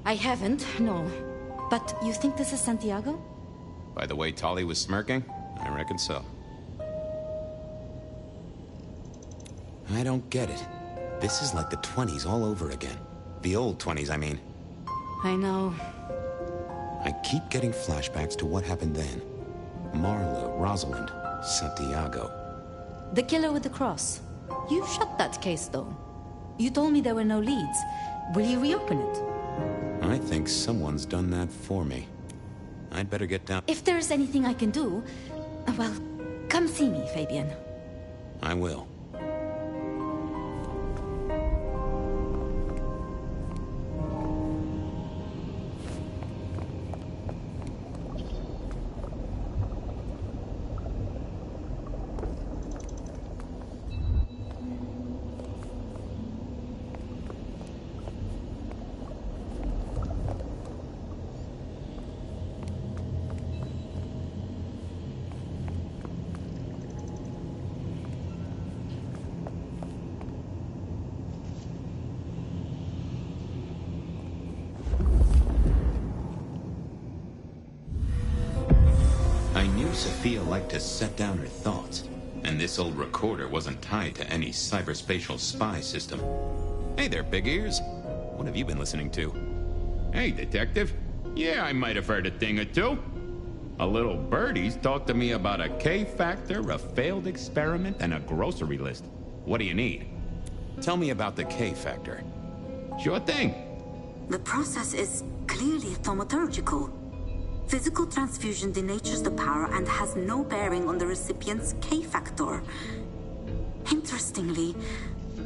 I haven't, no. But you think this is Santiago? By the way Tali was smirking, I reckon so. I don't get it. This is like the 20s all over again. The old 20s, I mean. I know. I keep getting flashbacks to what happened then. Marla, Rosalind, Santiago. The killer with the cross. You shut that case, though. You told me there were no leads. Will you reopen it? I think someone's done that for me. I'd better get down. If there's anything I can do, well, come see me, Fabian. I will. Sophia liked to set down her thoughts, and this old recorder wasn't tied to any cyberspatial spy system. Hey there, Big Ears. What have you been listening to? Hey, Detective. Yeah, I might have heard a thing or two. A little birdie's talked to me about a K-factor, a failed experiment, and a grocery list. What do you need? Tell me about the K-factor. Sure thing. The process is clearly thaumaturgical. Physical transfusion denatures the power and has no bearing on the recipient's K-factor. Interestingly,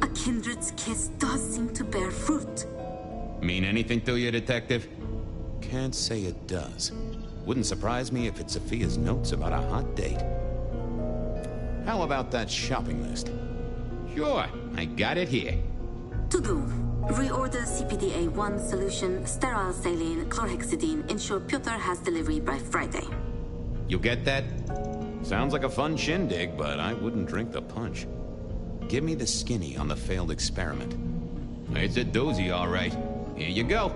a kindred's kiss does seem to bear fruit. Mean anything to you, Detective? Can't say it does. Wouldn't surprise me if it's Sophia's notes about a hot date. How about that shopping list? Sure, I got it here. To do. Reorder CPDA-1 solution, sterile saline, chlorhexidine. Ensure Piotr has delivery by Friday. You get that? Sounds like a fun shindig, but I wouldn't drink the punch. Give me the skinny on the failed experiment. It's a doozy, all right. Here you go.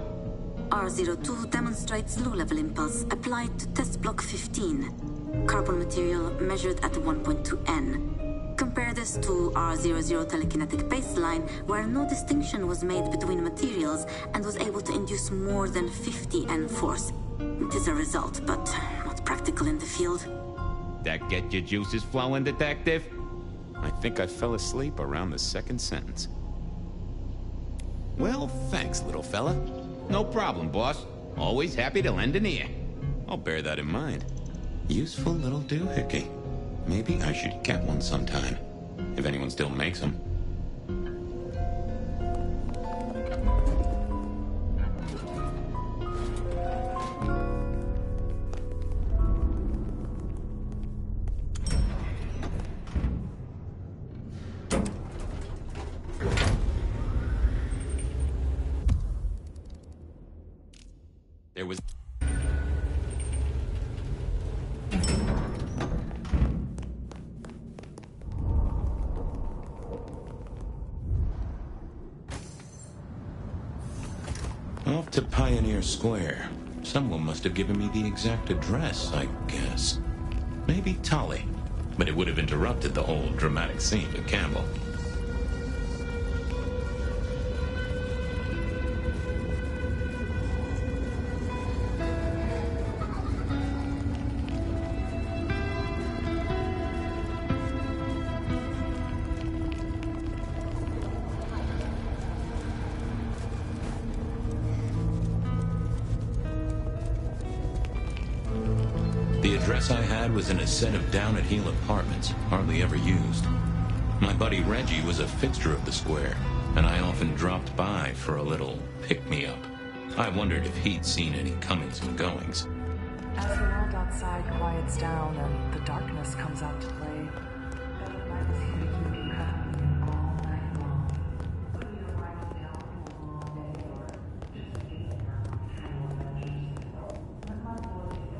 R02 demonstrates low-level impulse applied to test block 15. Carbon material measured at 1.2 N. Compare this to R00 telekinetic baseline, where no distinction was made between materials and was able to induce more than 50 N force. It is a result, but not practical in the field. That get your juices flowing, Detective? I think I fell asleep around the second sentence. Well, thanks, little fella. No problem, boss. Always happy to lend an ear. I'll bear that in mind. Useful little doohickey. Maybe I should get one sometime, if anyone still makes them. There was... Off to Pioneer Square. Someone must have given me the exact address, I guess. Maybe Tali. But it would have interrupted the whole dramatic scene with Campbell. The address I had was in a set of down-at-heel apartments, hardly ever used. My buddy Reggie was a fixture of the square, and I often dropped by for a little pick-me-up. I wondered if he'd seen any comings and goings. As the world outside quiets down and the darkness comes out to play, Life is here to keep you company all night long. Putting your life down all day or just being around for adventures. Let my voice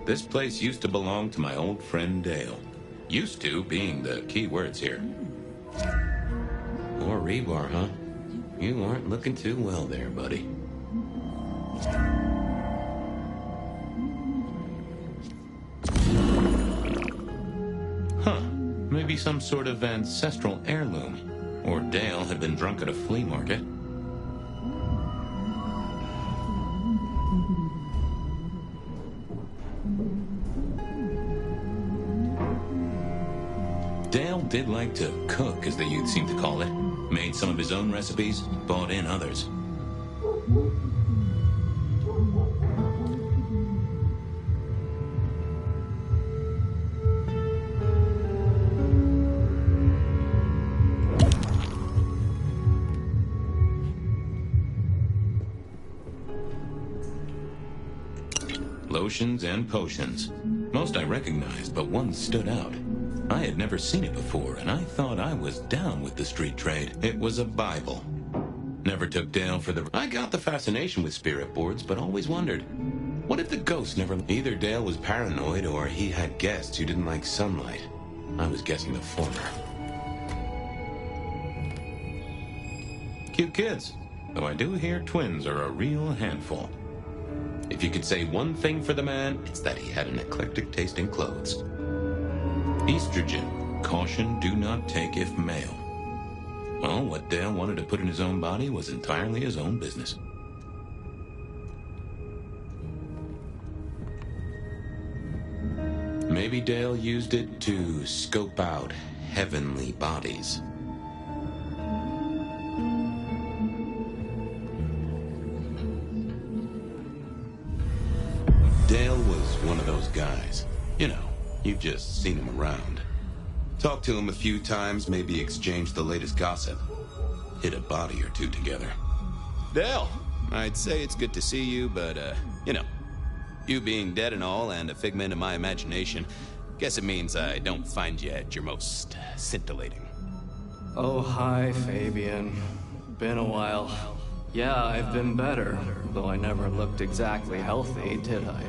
This place used to belong to my old friend Dale. Used to being the key words here. More rebar, huh? You aren't looking too well there, buddy. Huh. Maybe some sort of ancestral heirloom. Or Dale had been drunk at a flea market. Dale did like to cook, as the youth seem to call it. Made some of his own recipes, bought in others. Lotions and potions. Most I recognized, but one stood out. I had never seen it before, and I thought I was down with the street trade. It was a Bible. Never took Dale for the... I got the fascination with spirit boards, but always wondered, what if the ghost never... Either Dale was paranoid, or he had guests who didn't like sunlight. I was guessing the former. Cute kids, though I do hear twins are a real handful. If you could say one thing for the man, it's that he had an eclectic taste in clothes. Estrogen. Caution, do not take if male. Well, what Dale wanted to put in his own body was entirely his own business. Maybe Dale used it to scope out heavenly bodies. Dale was one of those guys. You know, you've just seen him around. Talked to him a few times, maybe exchanged the latest gossip. Hit a body or two together. Dale, I'd say it's good to see you, but, you know, you being dead and all and a figment of my imagination, guess it means I don't find you at your most scintillating. Oh, hi, Fabian. Been a while. Yeah, I've been better, though I never looked exactly healthy, did I?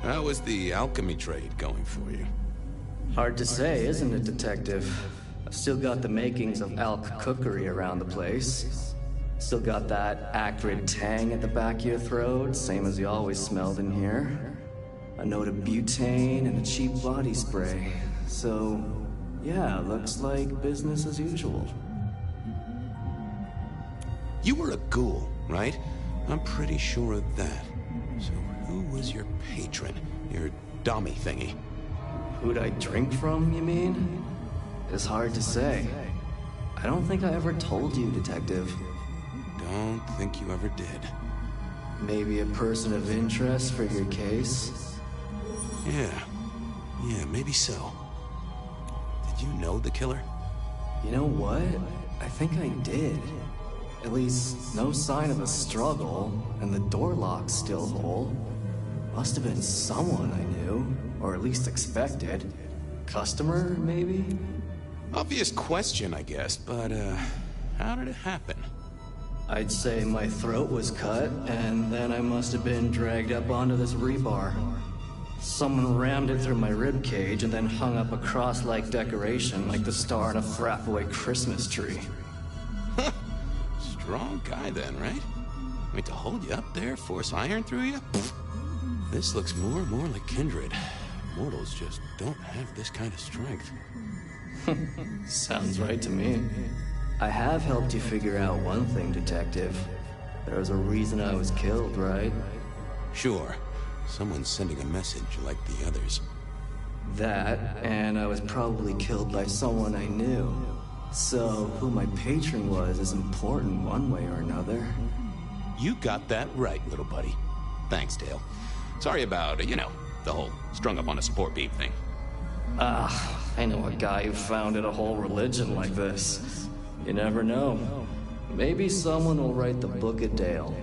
How is the alchemy trade going for you? Hard to say, isn't it, Detective? I've still got the makings of alch cookery around the place. Still got that acrid tang at the back of your throat, same as you always smelled in here. A note of butane and a cheap body spray. So, yeah, looks like business as usual. You were a ghoul, right? I'm pretty sure of that. So who was your patron? Your dummy thingy? Who'd I drink from, you mean? It's hard to say. I don't think I ever told you, Detective. Don't think you ever did. Maybe a person of interest for your case? Yeah, maybe so. Did you know the killer? You know what? I think I did. At least, no sign of a struggle, and the door lock's still whole. Must have been someone I knew, or at least expected. Customer, maybe? Obvious question, I guess, but, how did it happen? I'd say my throat was cut, and then I must have been dragged up onto this rebar. Someone rammed it through my rib cage and then hung up a cross-like decoration like the star on a frat-boy Christmas tree. Strong guy then, right? I mean, to hold you up there, force iron through you? Pfft. This looks more and more like Kindred. Mortals just don't have this kind of strength. Sounds right to me. I have helped you figure out one thing, Detective. There's a reason I was killed, right? Sure. Someone's sending a message like the others. That, and I was probably killed by someone I knew. So, who my patron was is important one way or another. You got that right, little buddy. Thanks, Dale. Sorry about, you know, the whole strung up on a support beam thing. I know a guy who founded a whole religion like this. You never know. Maybe someone will write the Book of Dale.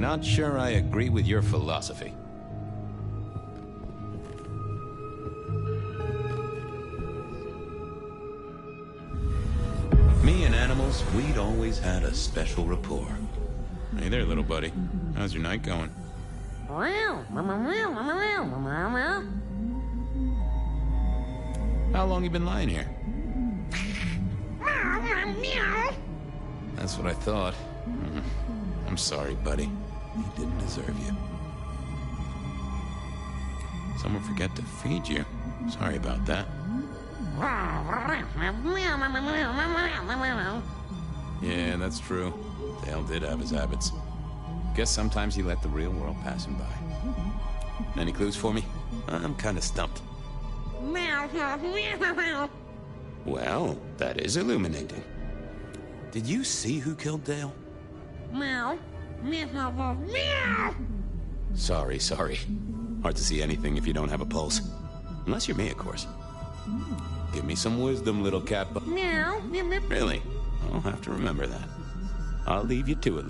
not sure I agree with your philosophy. Me and animals, we'd always had a special rapport. Hey there, little buddy. How's your night going? How long you been lying here? That's what I thought. I'm sorry, buddy. He didn't deserve you. Someone forget to feed you. Sorry about that. Yeah, that's true. Dale did have his habits. Guess sometimes he let the real world pass him by. Any clues for me? I'm kind of stumped. Well, that is illuminating. Did you see who killed Dale? Sorry. Hard to see anything if you don't have a pulse. Unless you're me, of course. Give me some wisdom, little cat. Really? I'll have to remember that. I'll leave you to it.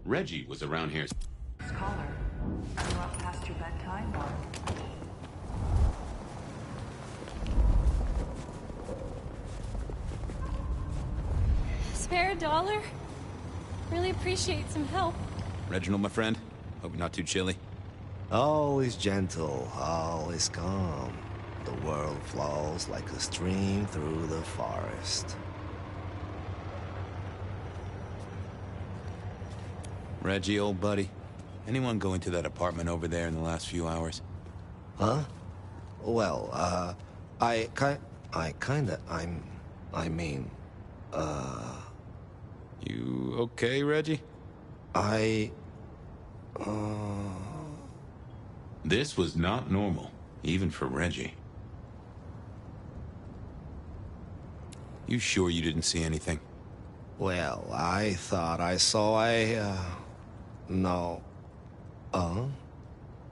Reggie was around here. Scholar, are you up past your bedtime or? Spare a dollar? Really appreciate some help. Reginald, my friend. Hope you're not too chilly. Always gentle, always calm. The world flows like a stream through the forest. Reggie, old buddy. Anyone go into that apartment over there in the last few hours? Huh? Well, I mean, You okay, Reggie? This was not normal, even for Reggie. You sure you didn't see anything? Well, I thought I saw no.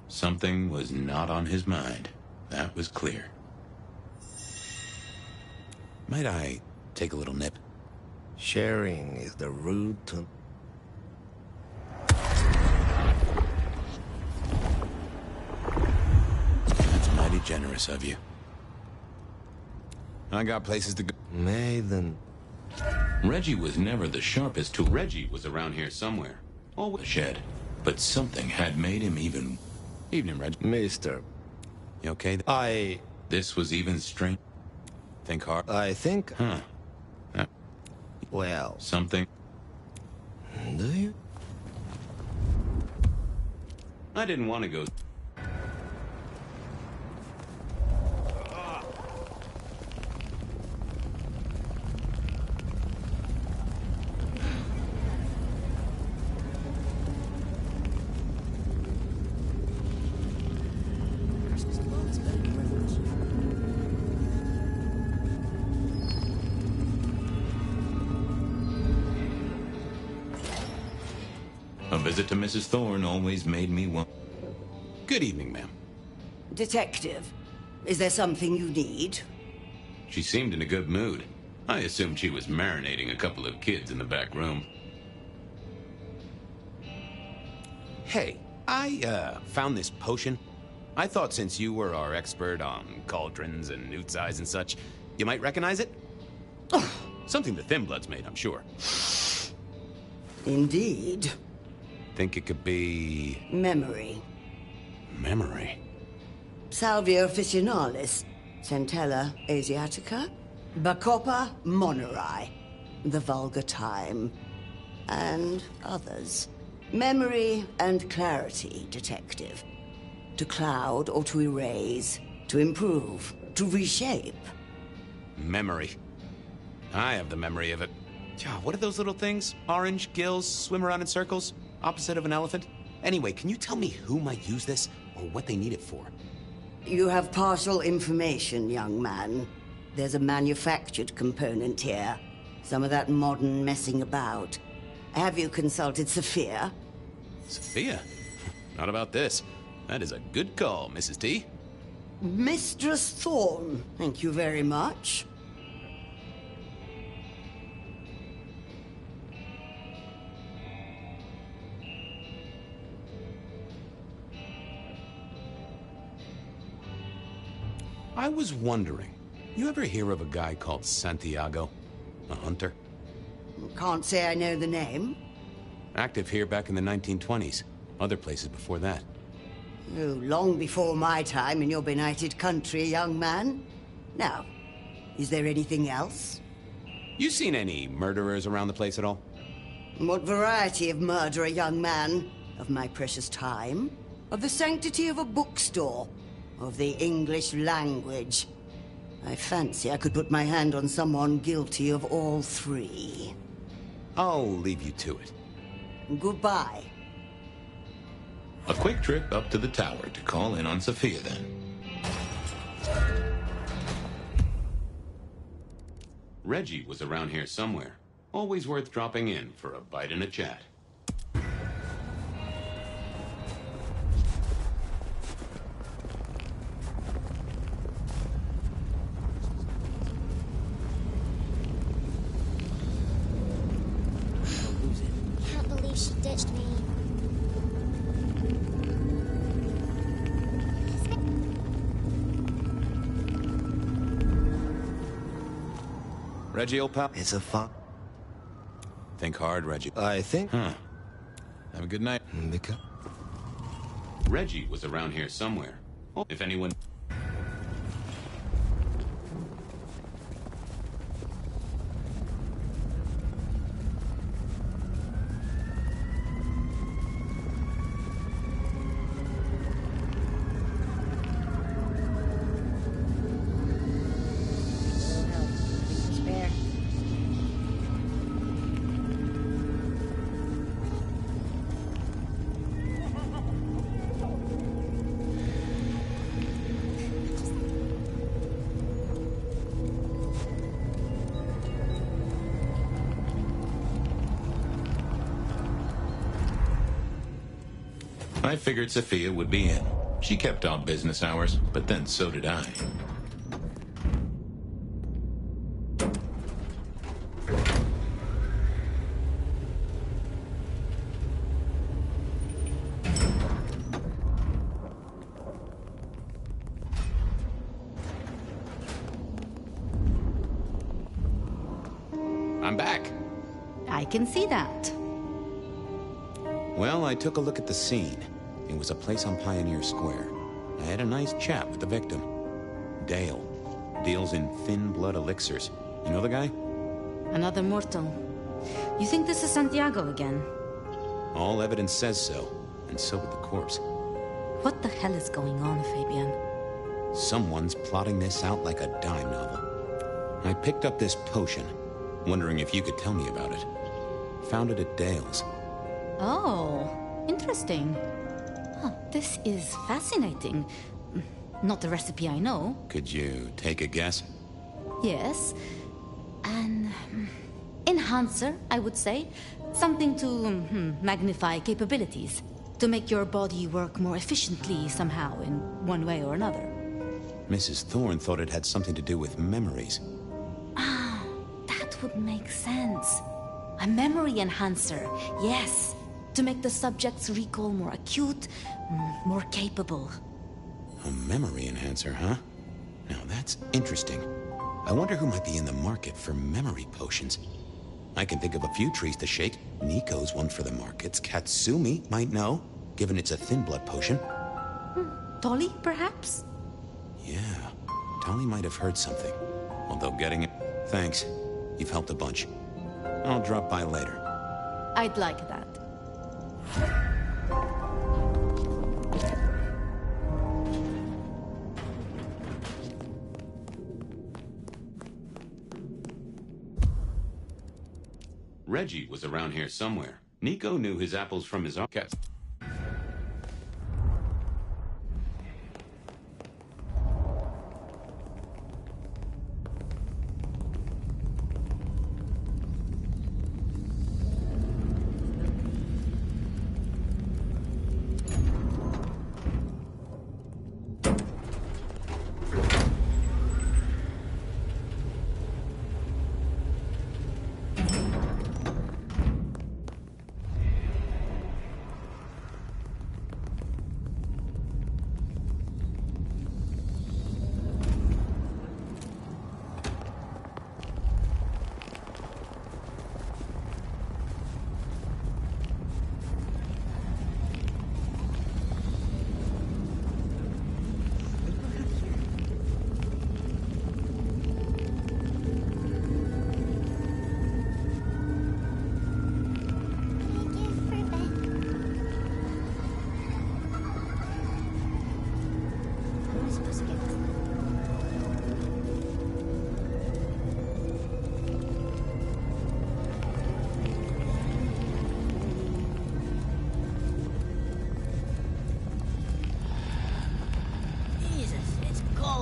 Something was not on his mind. That was clear. Might I take a little nip? Sharing is the root to... That's mighty generous of you. I got places to go. Maiden. Reggie was never the sharpest tool. Reggie was around here somewhere. Always a shed. But something had made him even... Evening, Reggie. Mister. You okay? This was even strange. Think hard. I think... Huh. Well... Something... Do you? I didn't want to go... A visit to Mrs. Thorne always made me want... Good evening, ma'am. Detective, is there something you need? She seemed in a good mood. I assumed she was marinating a couple of kids in the back room. Hey, I, found this potion. I thought since you were our expert on cauldrons and newt's eyes and such, you might recognize it? Something the Thin Bloods made, I'm sure. Indeed. Think it could be... Memory. Memory? Salvia officinalis, Centella asiatica, Bacopa moneri, the vulgar time, and others. Memory and clarity, detective. To cloud or to erase, to improve, to reshape. Memory. I have the memory of it. What are those little things? Orange gills swim around in circles, opposite of an elephant? Anyway, can you tell me who might use this, or what they need it for? You have partial information, young man. There's a manufactured component here. Some of that modern messing about. Have you consulted Sophia? Sophia? Not about this. That is a good call, Mrs. T. Mistress Thorne, thank you very much. I was wondering, you ever hear of a guy called Santiago? A hunter? Can't say I know the name. Active here back in the 1920s. Other places before that. Oh, long before my time in your benighted country, young man. Now, is there anything else? You seen any murderers around the place at all? What variety of murderer, young man? Of my precious time? Of the sanctity of a bookstore? Of the English language? I fancy I could put my hand on someone guilty of all three. I'll leave you to it. Goodbye. A quick trip up to the tower to call in on Sophia, then. Reggie was around here somewhere. Always worth dropping in for a bite and a chat. Can't believe she ditched me. Reggie, old pal? It's a fun. Think hard, Reggie. I think. Huh. Have a good night. Because. Reggie was around here somewhere. If anyone... I figured Sophia would be in. She kept odd business hours, but then so did I. I'm back. I can see that. Well, I took a look at the scene. It was a place on Pioneer Square. I had a nice chat with the victim. Dale. Deals in thin blood elixirs. You know the guy? Another mortal. You think this is Santiago again? All evidence says so. And so would the corpse. What the hell is going on, Fabian? Someone's plotting this out like a dime novel. I picked up this potion, wondering if you could tell me about it. Found it at Dale's. Oh, interesting. Oh, this is fascinating. Not the recipe I know. Could you take a guess? Yes. An enhancer, I would say. Something to magnify capabilities. To make your body work more efficiently somehow, in one way or another. Mrs. Thorne thought it had something to do with memories. Ah, that would make sense. A memory enhancer, yes. To make the subject's recall more acute, more capable. A memory enhancer, huh? Now that's interesting. I wonder who might be in the market for memory potions. I can think of a few trees to shake. Nico's one for the markets. Katsumi might know, given it's a thin blood potion. Tolly, perhaps? Yeah, Tolly might have heard something. Although getting it... Thanks. You've helped a bunch. I'll drop by later. I'd like that. Reggie was around here somewhere. Nico knew his apples from his cats.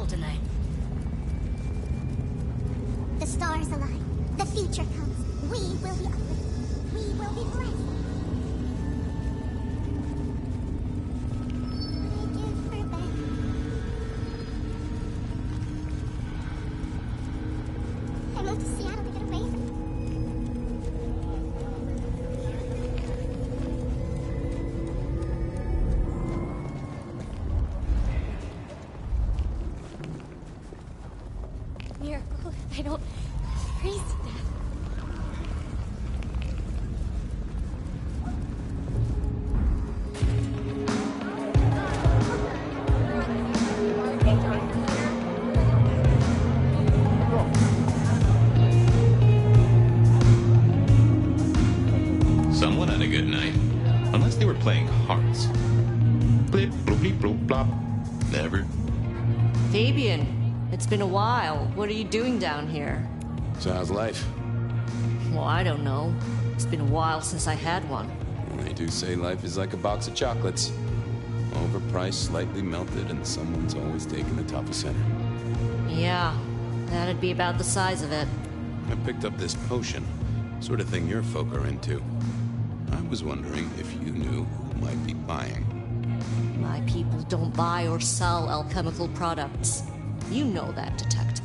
Tonight. The stars align. The future comes. We will be uplifted. We will be blessed. I give her back. I moved to Seattle to get away from it. Miracle, I don't freeze to death. Someone had a good night. Unless they were playing hearts. Blip, bloop, bleep, bloop, blop. Never. Fabian, it's been a while. What are you doing down here? So how's life? Well, I don't know. It's been a while since I had one. They do say life is like a box of chocolates. Overpriced, slightly melted, and someone's always taking the top of center. Yeah, that'd be about the size of it. I picked up this potion. Sort of thing your folk are into. I was wondering if you knew who might be buying. My people don't buy or sell alchemical products. You know that, Detective.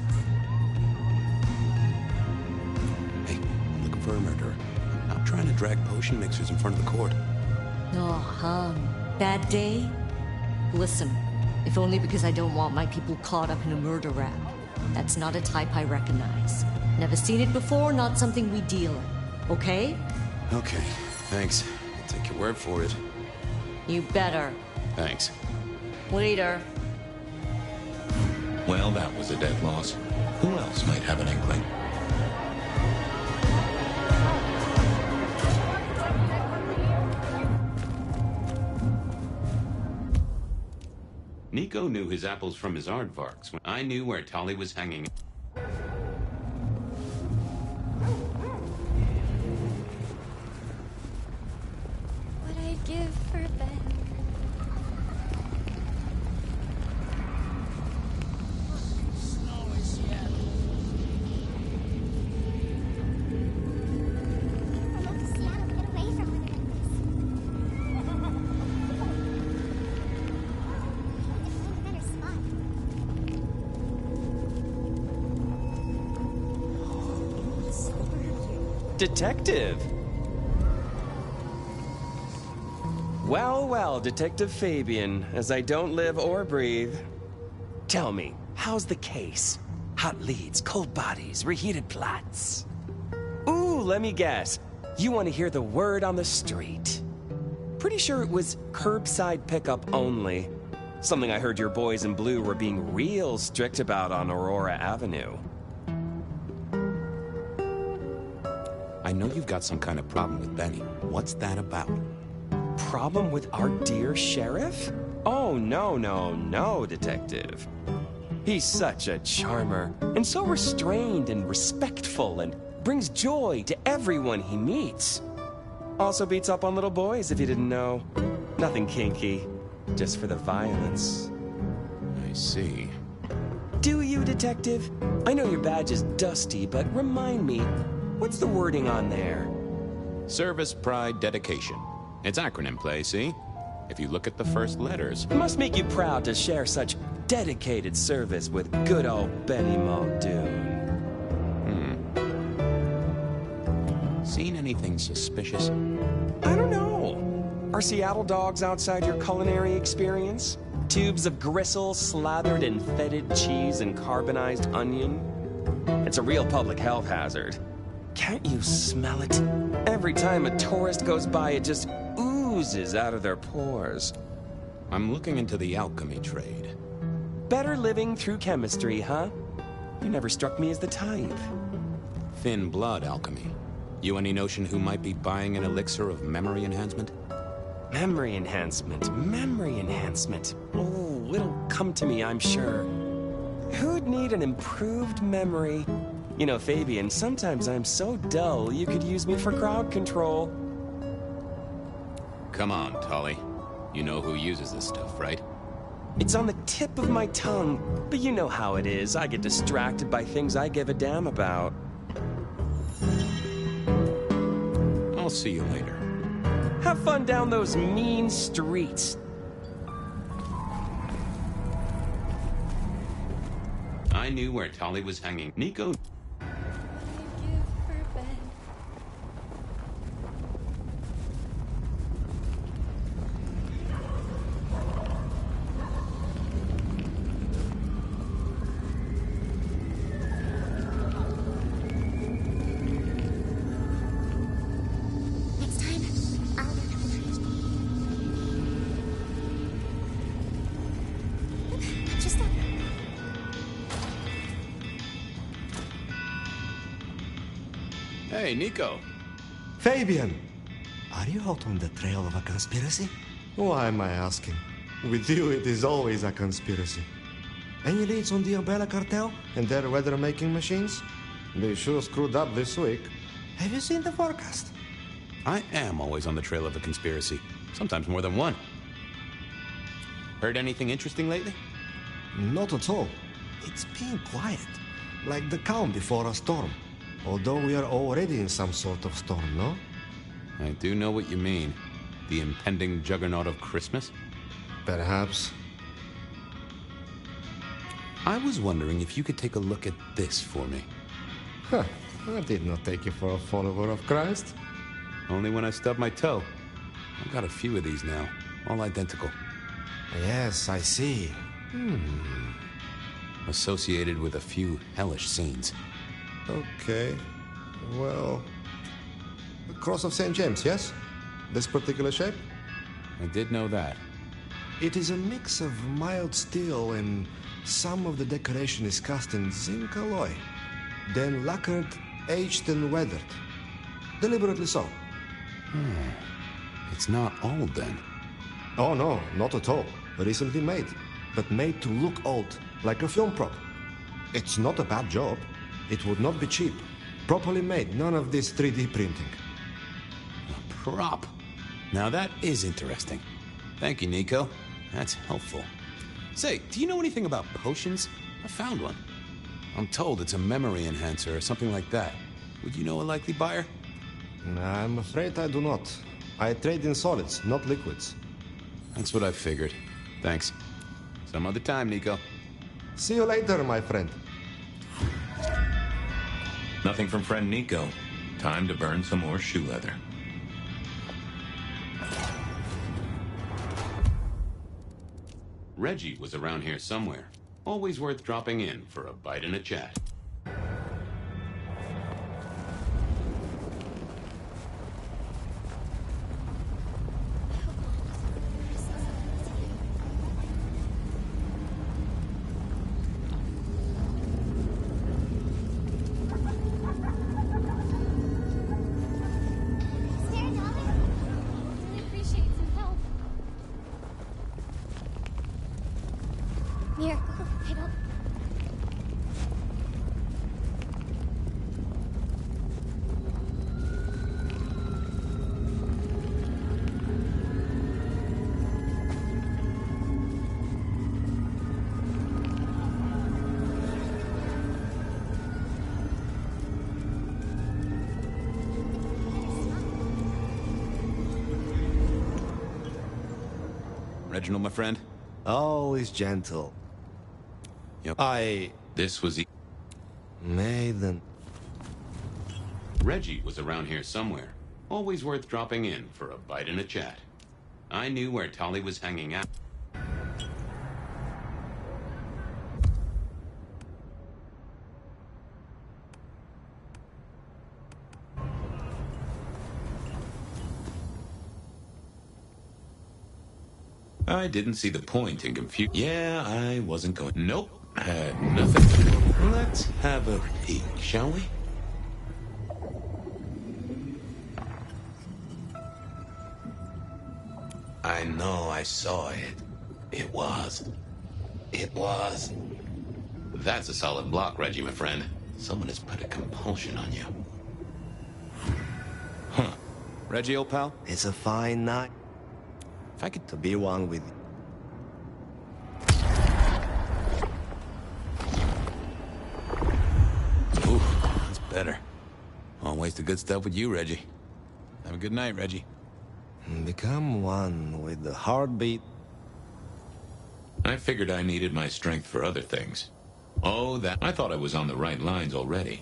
Hey, I'm looking for a murderer. I'm not trying to drag potion mixers in front of the court. Oh, bad day? Listen, if only because I don't want my people caught up in a murder rap. That's not a type I recognize. Never seen it before, not something we deal in. Okay? Okay, thanks. I'll take your word for it. You better. Thanks. Later. Well, that was a dead loss. Who else might have an inkling? Nico knew his apples from his aardvarks when I knew where Tali was hanging. What I'd give for Ben. Detective! Well, well, Detective Fabian, as I don't live or breathe. Tell me, how's the case? Hot leads, cold bodies, reheated plots. Ooh, let me guess. You want to hear the word on the street. Pretty sure it was curbside pickup only. Something I heard your boys in blue were being real strict about on Aurora Avenue. I know you've got some kind of problem with Benny. What's that about? Problem with our dear sheriff? Oh, no, Detective. He's such a charmer, and so restrained and respectful and brings joy to everyone he meets. Also beats up on little boys, if you didn't know. Nothing kinky, just for the violence. I see. Do you, Detective? I know your badge is dusty, but remind me, what's the wording on there? Service, pride, dedication. It's acronym play, see? If you look at the first letters. It must make you proud to share such dedicated service with good old Benny Muldoon. Seen anything suspicious? I don't know. Are Seattle dogs outside your culinary experience? Tubes of gristle slathered in fetid cheese and carbonized onion? It's a real public health hazard. Can't you smell it? Every time a tourist goes by, it just oozes out of their pores. I'm looking into the alchemy trade. Better living through chemistry, huh? You never struck me as the type. Thin blood alchemy. You any notion who might be buying an elixir of memory enhancement? Memory enhancement, memory enhancement. Oh, it'll come to me, I'm sure. Who'd need an improved memory? You know, Fabian, sometimes I'm so dull you could use me for crowd control. Come on, Tolly. You know who uses this stuff, right? It's on the tip of my tongue, but you know how it is. I get distracted by things I give a damn about. I'll see you later. Have fun down those mean streets. I knew where Tolly was hanging. Nico. Hey, Nico. Fabian! Are you out on the trail of a conspiracy? Why am I asking? With you, it is always a conspiracy. Any leads on the Umbrella Cartel and their weather-making machines? They sure screwed up this week. Have you seen the forecast? I am always on the trail of a conspiracy. Sometimes more than one. Heard anything interesting lately? Not at all. It's been quiet, like the calm before a storm. Although we are already in some sort of storm, no? I do know what you mean. The impending juggernaut of Christmas? Perhaps. I was wondering if you could take a look at this for me. Huh. I did not take you for a follower of Christ. Only when I stubbed my toe. I've got a few of these now, all identical. Yes, I see. Associated with a few hellish scenes. Okay. Well... The Cross of St. James, yes? This particular shape? I did know that. It is a mix of mild steel and some of the decoration is cast in zinc alloy. Then lacquered, aged and weathered. Deliberately so. It's not old then. Oh no, not at all. Recently made. But made to look old, like a film prop. It's not a bad job. It would not be cheap. Properly made, none of this 3D printing. A prop? Now that is interesting. Thank you, Nico. That's helpful. Say, do you know anything about potions? I found one. I'm told it's a memory enhancer or something like that. Would you know a likely buyer? I'm afraid I do not. I trade in solids, not liquids. That's what I figured. Thanks. Some other time, Nico. See you later, my friend. Nothing from friend Nico. Time to burn some more shoe leather. Reggie was around here somewhere. Always worth dropping in for a bite and a chat. Reginald, my friend? Always gentle. Yep. This was Maiden. Reggie was around here somewhere. Always worth dropping in for a bite and a chat. I knew where Tali was hanging out. I didn't see the point in confuse. Yeah, I wasn't going. Nope, had nothing. Let's have a peek, shall we? I know I saw it. It was. That's a solid block, Reggie, my friend. Someone has put a compulsion on you. Huh. Reggie, old pal? It's a fine night. If I could to be one with you. Ooh, that's better. Won't waste the good stuff with you, Reggie. Have a good night, Reggie. Become one with the heartbeat. I figured I needed my strength for other things. Oh, that... I thought I was on the right lines already.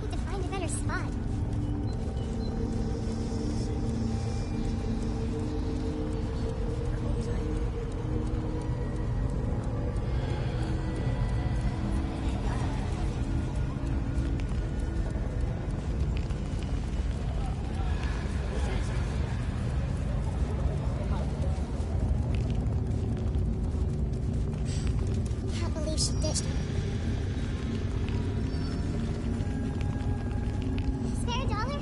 Need to find a better spot. Can't believe she ditched me. Spare a dollar?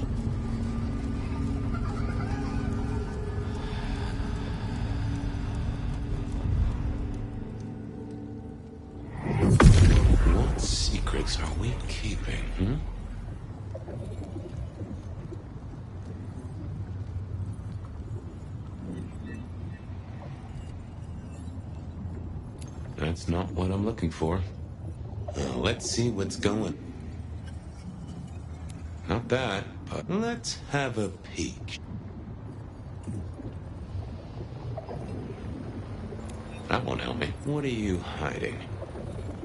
What secrets are we keeping, hmm? That's not what I'm looking for. Let's see what's going. Not that, but let's have a peek. That won't help me. What are you hiding?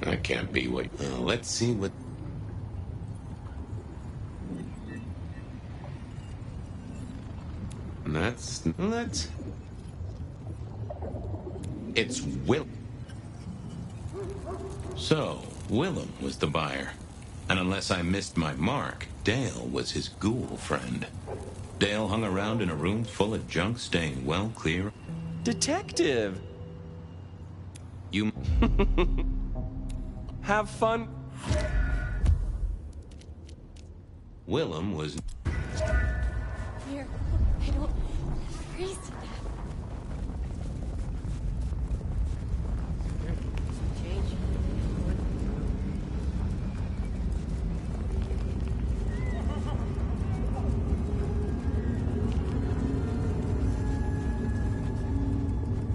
That can't be what... let's see what... Let's... It's Will. So, Willem was the buyer. And unless I missed my mark, Dale was his ghoul friend. Dale hung around in a room full of junk, staying well clear. Detective! You... Have fun. Willem was... Here, I don't freeze to death.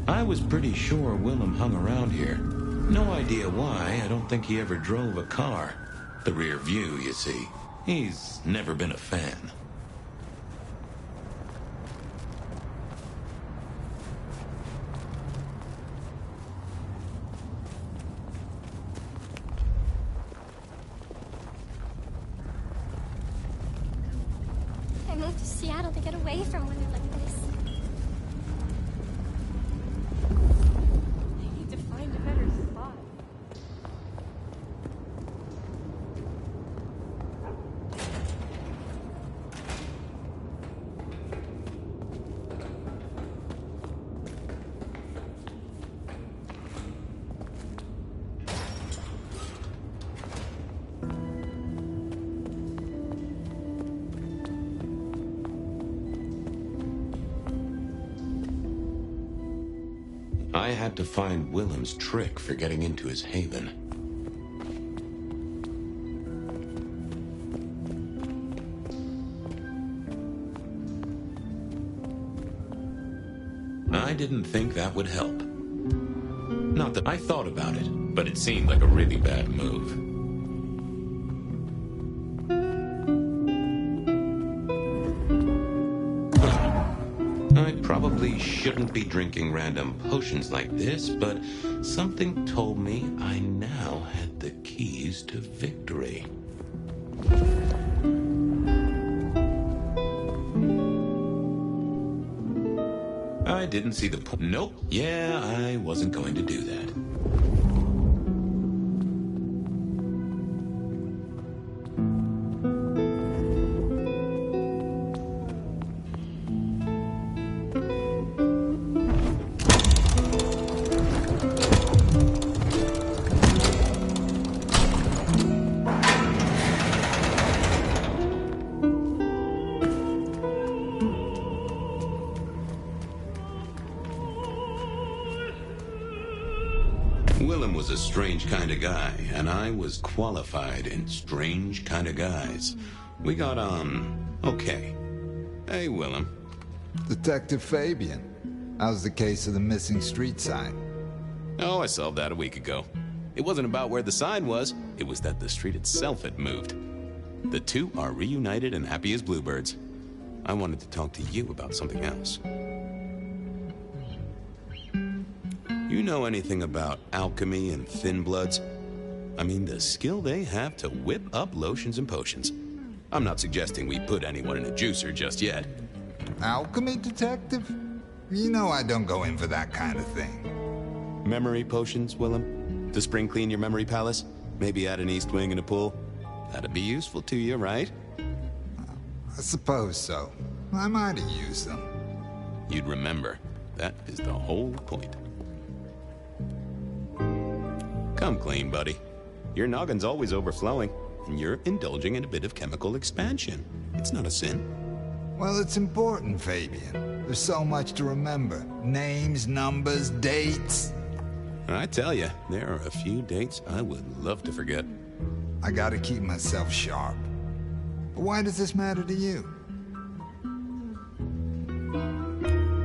I was pretty sure Willem hung around here. No idea why. I don't think he ever drove a car. The rear view, you see. He's never been a fan. I moved to Seattle to get away from weather like this. I need to find a better spot. I had to find Willem's trick for getting into his haven. I didn't think that would help. Not that I thought about it, but it seemed like a really bad move. I probably shouldn't be drinking random potions like this, but something told me I now had the keys to victory. I didn't see the point. Nope. Yeah, I wasn't going to do that. Willem was a strange kind of guy, and I was qualified in strange kind of guys. We got on okay. Hey, Willem. Detective Fabian. How's the case of the missing street sign? Oh, I solved that a week ago. It wasn't about where the sign was, it was that the street itself had moved. The two are reunited and happy as bluebirds. I wanted to talk to you about something else. You know anything about alchemy and thin bloods? I mean, the skill they have to whip up lotions and potions. I'm not suggesting we put anyone in a juicer just yet. Alchemy, Detective? You know I don't go in for that kind of thing. Memory potions, Willem? To spring clean your memory palace? Maybe add an east wing and a pool? That'd be useful to you, right? I suppose so. I might have used them. You'd remember. That is the whole point. Come clean, buddy. Your noggin's always overflowing, and you're indulging in a bit of chemical expansion. It's not a sin. Well, it's important, Fabian. There's so much to remember. Names, numbers, dates. I tell you, there are a few dates I would love to forget. I gotta keep myself sharp. But why does this matter to you?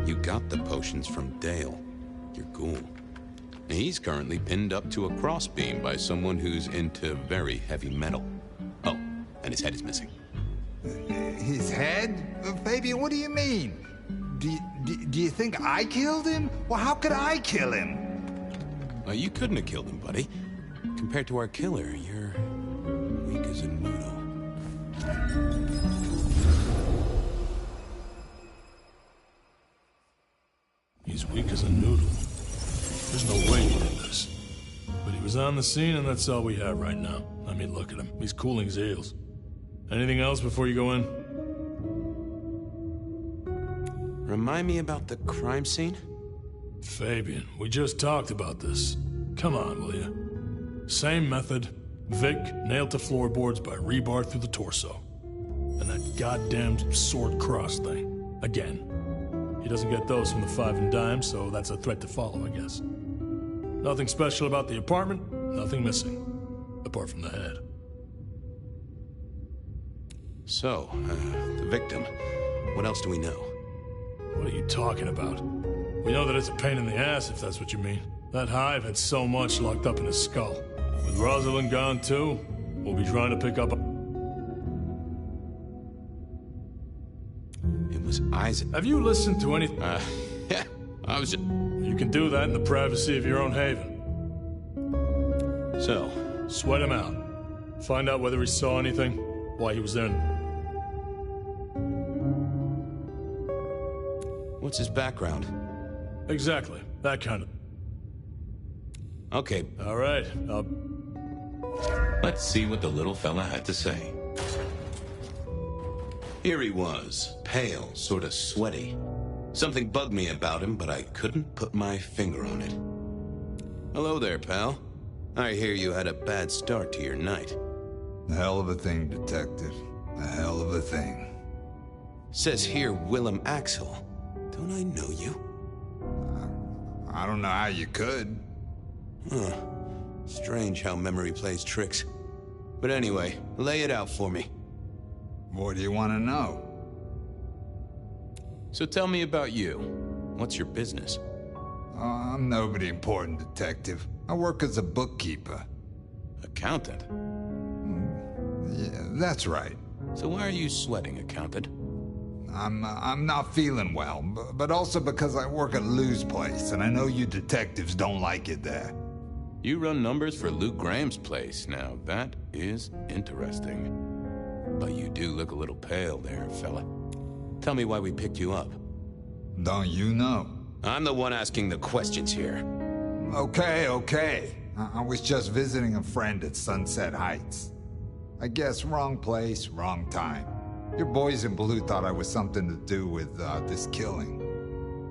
You got the potions from Dale, your ghoul. He's currently pinned up to a crossbeam by someone who's into very heavy metal. Oh, and his head is missing. His head? Fabian, what do you mean? Do you think I killed him? Well, how could I kill him? Well, you couldn't have killed him, buddy. Compared to our killer, you're weak as a noodle. He's weak as a noodle. There's no way he did this. But he was on the scene, and that's all we have right now. I mean, look at him. He's cooling his heels. Anything else before you go in? Remind me about the crime scene? Fabian, we just talked about this. Come on, will you? Same method. Vic nailed to floorboards by rebar through the torso. And that goddamn sword cross thing. Again. He doesn't get those from the five and dime, so that's a threat to follow, I guess. Nothing special about the apartment, nothing missing. Apart from the head. So, the victim. What else do we know? What are you talking about? We know that it's a pain in the ass, if that's what you mean. That hive had so much locked up in his skull. With Rosalind gone too, we'll be trying to pick up a... It was Isaac. Have you listened to anything? Yeah, I was just... You can do that in the privacy of your own haven. So? Sweat him out. Find out whether he saw anything, why he was there. What's his background? Exactly, that kind of... Okay. All right, Let's see what the little fella had to say. Here he was, pale, sort of sweaty. Something bugged me about him, but I couldn't put my finger on it. Hello there, pal. I hear you had a bad start to your night. A hell of a thing, Detective. A hell of a thing. Says here Willem Axel. Don't I know you? I don't know how you could. Huh. Strange how memory plays tricks. But anyway, lay it out for me. What do you want to know? So tell me about you. What's your business? I'm nobody important, detective. I work as a bookkeeper. Accountant? Yeah, that's right. So why are you sweating, accountant? I'm not feeling well, but also because I work at Lou's place, and I know you detectives don't like it there. You run numbers for Lou Graham's place. Now, that is interesting. But you do look a little pale there, fella. Tell me why we picked you up. Don't you know? I'm the one asking the questions here. Okay. I was just visiting a friend at Sunset Heights. I guess wrong place, wrong time. Your boys in blue thought I was something to do with this killing.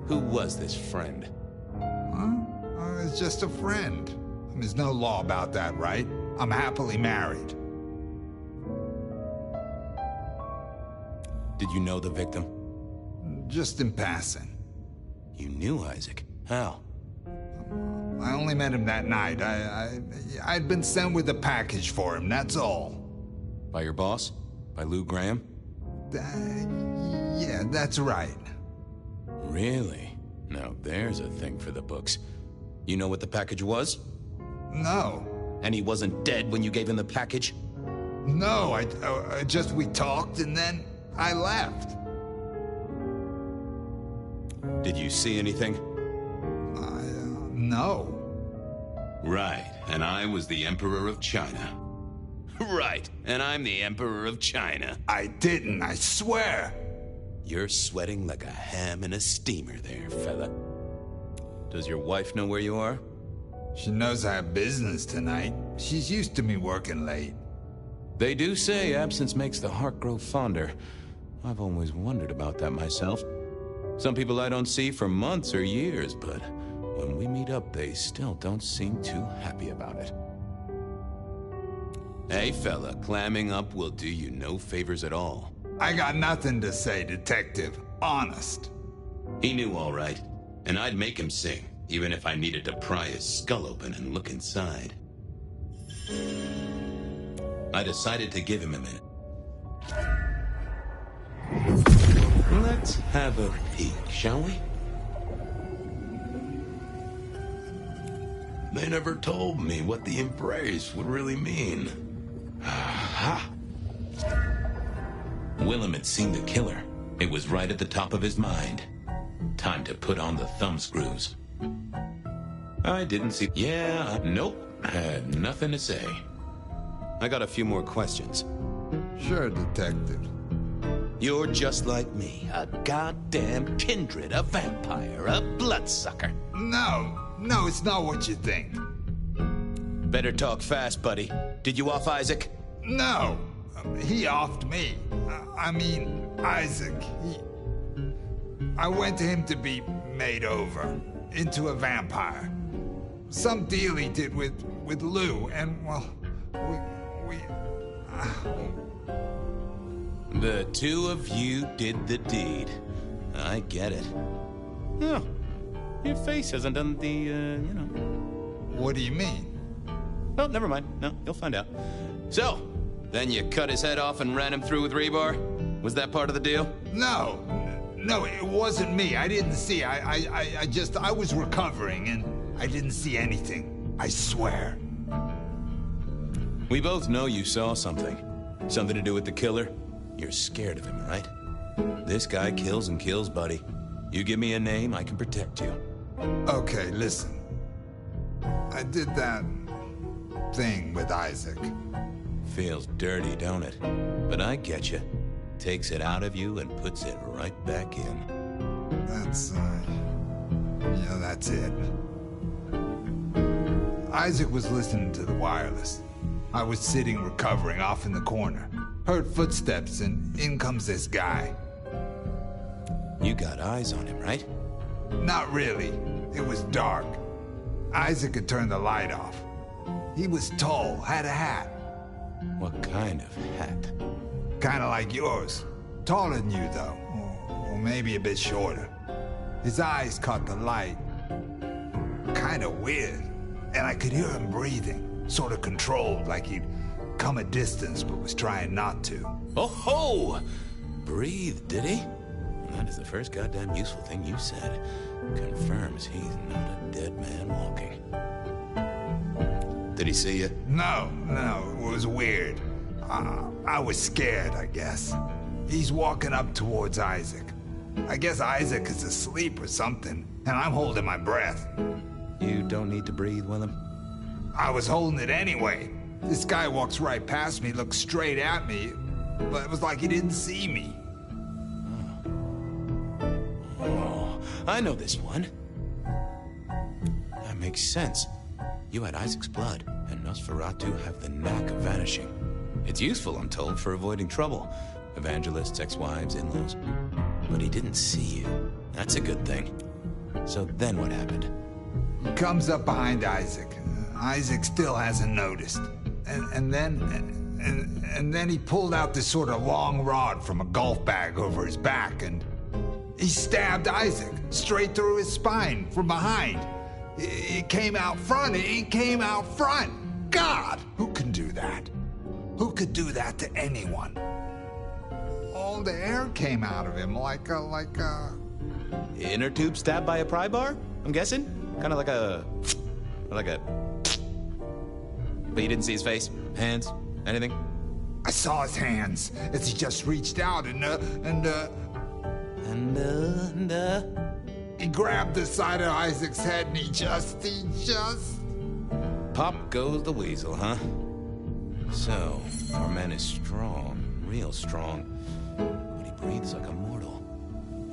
Who was this friend? Huh? It's just a friend. There's no law about that, right? I'm happily married. Did you know the victim? Just in passing. You knew Isaac? How? I only met him that night. I'd been sent with a package for him, that's all. By your boss? By Lou Graham? Yeah, that's right. Really? Now there's a thing for the books. You know what the package was? No. And he wasn't dead when you gave him the package? No, we talked and then I left. Did you see anything? No. Right, and I was the Emperor of China. Right, and I'm the Emperor of China. I didn't, I swear. You're sweating like a ham in a steamer there, fella. Does your wife know where you are? She knows I have business tonight. She's used to me working late. They do say absence makes the heart grow fonder. I've always wondered about that myself. Some people I don't see for months or years, but when we meet up, they still don't seem too happy about it. Hey, fella, clamming up will do you no favors at all. I got nothing to say, detective. Honest. He knew all right, and I'd make him sing, even if I needed to pry his skull open and look inside. I decided to give him a minute. Let's have a peek, shall we? They never told me what the embrace would really mean. Aha! Willem had seen the killer. It was right at the top of his mind. Time to put on the thumbscrews. I didn't see... Nope. Had nothing to say. I got a few more questions. Sure, detective. You're just like me. A goddamn kindred, a vampire, a bloodsucker. No, it's not what you think. Better talk fast, buddy. Did you off Isaac? No, he offed me. I mean, Isaac, I went to him to be made over into a vampire. Some deal he did with Lou, and, well, we The two of you did the deed. I get it. Oh, your face hasn't done the, What do you mean? Well, never mind. No, you'll find out. So, then you cut his head off and ran him through with rebar? Was that part of the deal? No, it wasn't me. I didn't see. I was recovering and I didn't see anything. I swear. We both know you saw something. Something to do with the killer? You're scared of him, right? This guy kills and kills, buddy. You give me a name, I can protect you. Okay, listen. I did that thing with Isaac. Feels dirty, don't it? But I get you. Takes it out of you and puts it right back in. That's it. Isaac was listening to the wireless. I was sitting recovering off in the corner. Heard footsteps and in comes this guy. You got eyes on him, right? Not really. It was dark. Isaac had turned the light off. He was tall, had a hat. What kind of hat? Kinda like yours. Taller than you, though. Or maybe a bit shorter. His eyes caught the light. kind of weird. And I could hear him breathing, sort of controlled, like he'd come a distance but was trying not to. Oh ho! Breathe, did he? That is the first goddamn useful thing you said. Confirms he's not a dead man walking. Did he see you? No, it was weird. I was scared, I guess. He's walking up towards Isaac. I guess Isaac is asleep or something, and I'm holding my breath. You don't need to breathe, Willem? I was holding it anyway. This guy walks right past me, looks straight at me, but it was like he didn't see me. Oh, I know this one. That makes sense. You had Isaac's blood, and Nosferatu have the knack of vanishing. It's useful, I'm told, for avoiding trouble. Evangelists, ex-wives, in-laws. But he didn't see you. That's a good thing. So then what happened? He comes up behind Isaac. Isaac still hasn't noticed. And then he pulled out this sort of long rod from a golf bag over his back, and he stabbed Isaac straight through his spine from behind. It came out front. It came out front. God, who can do that? Who could do that to anyone? All the air came out of him like a... Inner tube stabbed by a pry bar? I'm guessing? Kind of like a... But you didn't see his face? Hands? Anything? I saw his hands as he just reached out and he grabbed the side of Isaac's head and he just... Pop goes the weasel, huh? So, our man is strong, real strong, but he breathes like a mortal.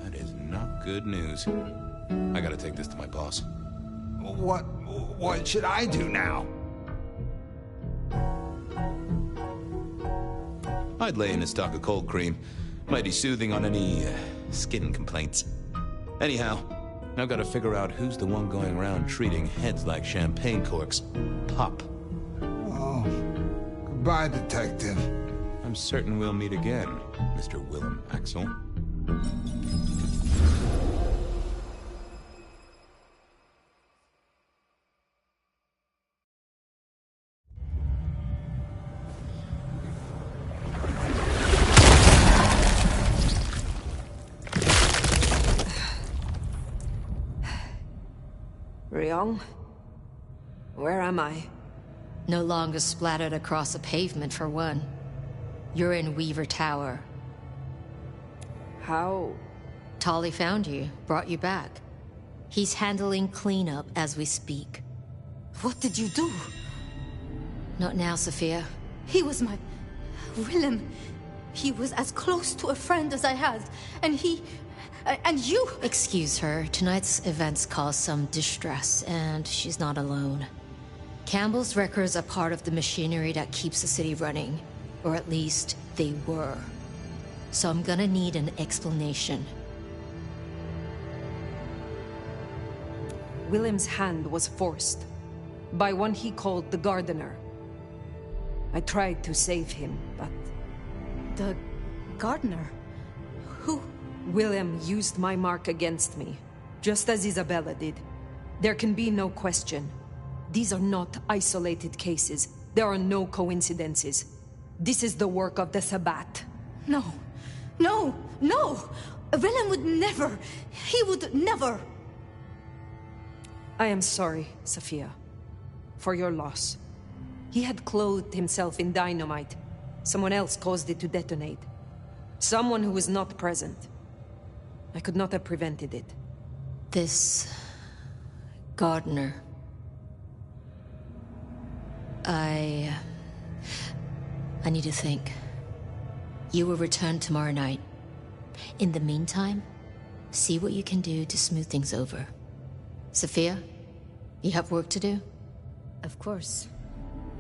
That is not good news. I gotta take this to my boss. What should I do now? I'd lay in a stock of cold cream. Mighty soothing on any skin complaints. Anyhow, I've got to figure out who's the one going around treating heads like champagne corks. Pop. Oh, goodbye, Detective. I'm certain we'll meet again, Mr. Willem Axel. Ryong? Where am I? No longer splattered across the pavement, for one. You're in Weaver Tower. How? Tali found you, brought you back. He's handling cleanup as we speak. What did you do? Not now, Sophia. He was my... Willem. He was as close to a friend as I had. And he... And you... Excuse her. Tonight's events caused some distress, and she's not alone. Campbell's records are part of the machinery that keeps the city running. Or at least, they were. So I'm gonna need an explanation. Willem's hand was forced. By one he called the Gardener. I tried to save him, but... The... Gardener? Who... Willem used my mark against me, just as Isabella did. There can be no question. These are not isolated cases. There are no coincidences. This is the work of the Sabbat. No. No! No! Willem would never... He would never... I am sorry, Sophia, for your loss. He had clothed himself in dynamite. Someone else caused it to detonate. Someone who was not present. I could not have prevented it. This... Gardener... I need to think. You will return tomorrow night. In the meantime, see what you can do to smooth things over. Sophia, you have work to do? Of course,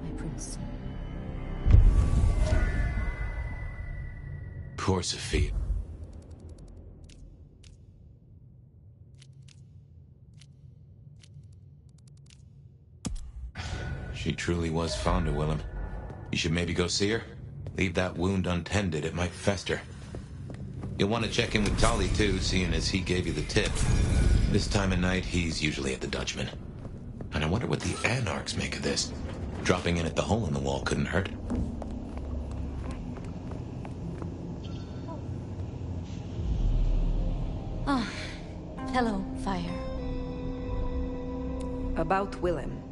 my prince. Poor Sophia. She truly was fond of Willem. You should maybe go see her. Leave that wound untended, it might fester. You'll want to check in with Tali too, seeing as he gave you the tip. This time of night, he's usually at the Dutchman. And I wonder what the Anarchs make of this. Dropping in at the hole in the wall couldn't hurt. Ah, hello, Fire. About Willem.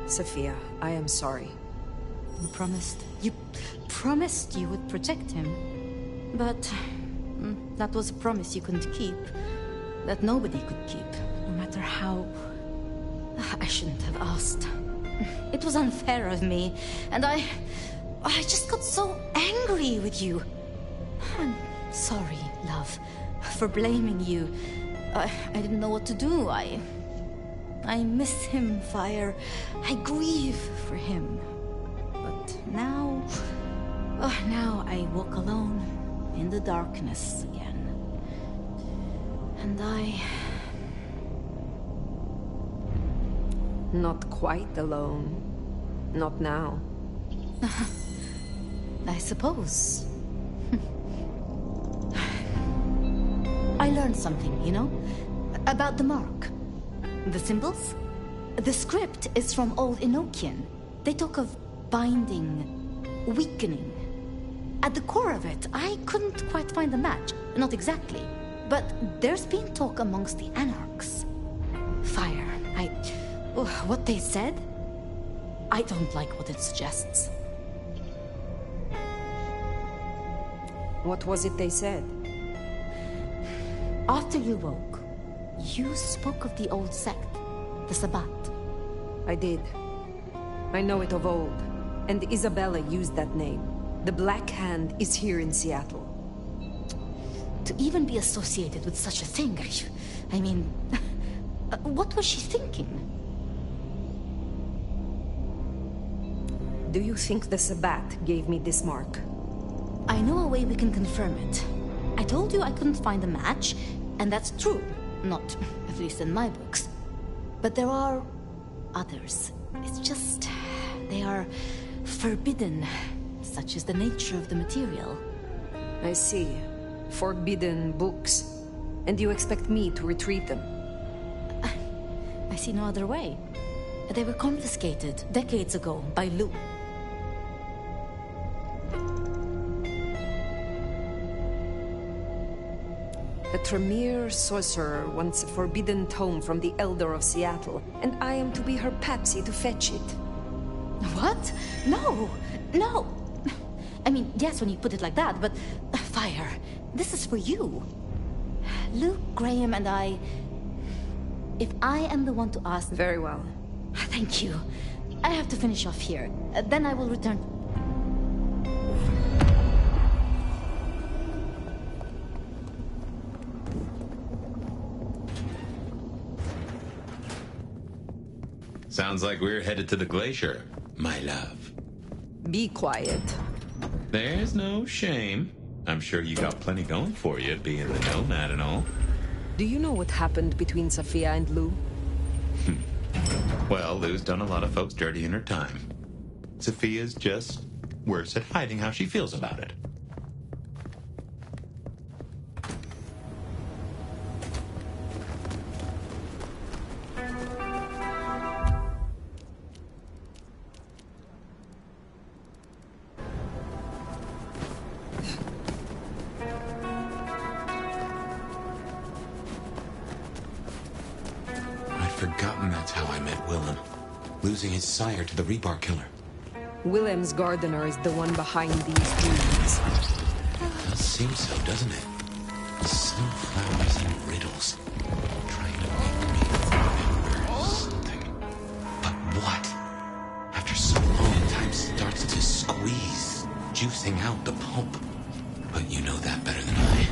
Sophia, I am sorry. You promised you would protect him. But that was a promise you couldn't keep. That nobody could keep, no matter how... I shouldn't have asked. It was unfair of me, and I just got so angry with you. I'm sorry, love, for blaming you. I didn't know what to do. I miss him, Fire. I grieve for him. But now... now I walk alone in the darkness again. And Not quite alone. Not now. I suppose. I learned something, you know? About the mark. The symbols? The script is from Old Enochian. They talk of binding, weakening. At the core of it, I couldn't quite find a match. Not exactly. But there's been talk amongst the Anarchs. Fire, what they said? I don't like what it suggests. What was it they said? After you woke, you spoke of the old sect, the Sabbat. I did. I know it of old, and Isabella used that name. The Black Hand is here in Seattle. To even be associated with such a thing, I mean, what was she thinking? Do you think the Sabbat gave me this mark? I know a way we can confirm it. I told you I couldn't find a match, and that's true. Not, at least in my books. But there are others. It's just... they are forbidden. Such is the nature of the material. I see. Forbidden books. And you expect me to retrieve them? I see no other way. They were confiscated decades ago by Lou. A Tremere sorcerer wants a forbidden tome from the Elder of Seattle, and I am to be her patsy to fetch it. What? No! No! I mean, yes, when you put it like that, but... Fire, this is for you. Luke, Graham, and I... If I am the one to ask... Very well. Thank you. I have to finish off here. Then I will return... Sounds like we're headed to the glacier, my love. Be quiet. There's no shame. I'm sure you got plenty going for you, being the nomad and all. Do you know what happened between Sophia and Lou? Well, Lou's done a lot of folks dirty in her time. Sophia's just worse at hiding how she feels about it. Losing his sire to the Rebar killer. Willem's gardener is the one behind these dreams. It does seem so, doesn't it? Sunflowers and riddles. Trying to make me remember something. But what? After so long, time starts to squeeze, juicing out the pulp. But you know that better than I.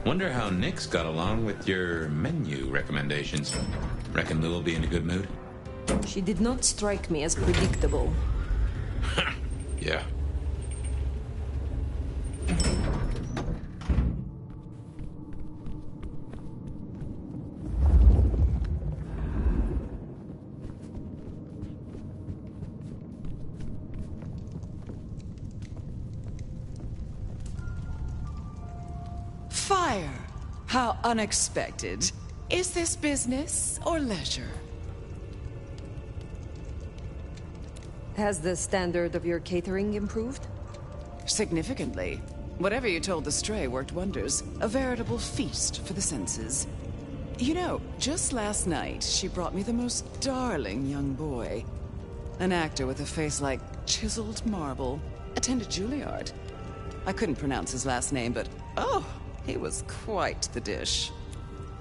Wonder how Nix got along with your menu recommendations. Reckon Lou will be in a good mood? She did not strike me as predictable. Yeah. Fire! How unexpected. Is this business or leisure? Has the standard of your catering improved? Significantly. Whatever you told the Stray worked wonders. A veritable feast for the senses. You know, just last night, she brought me the most darling young boy. An actor with a face like chiseled marble. Attended Juilliard. I couldn't pronounce his last name, but oh, he was quite the dish.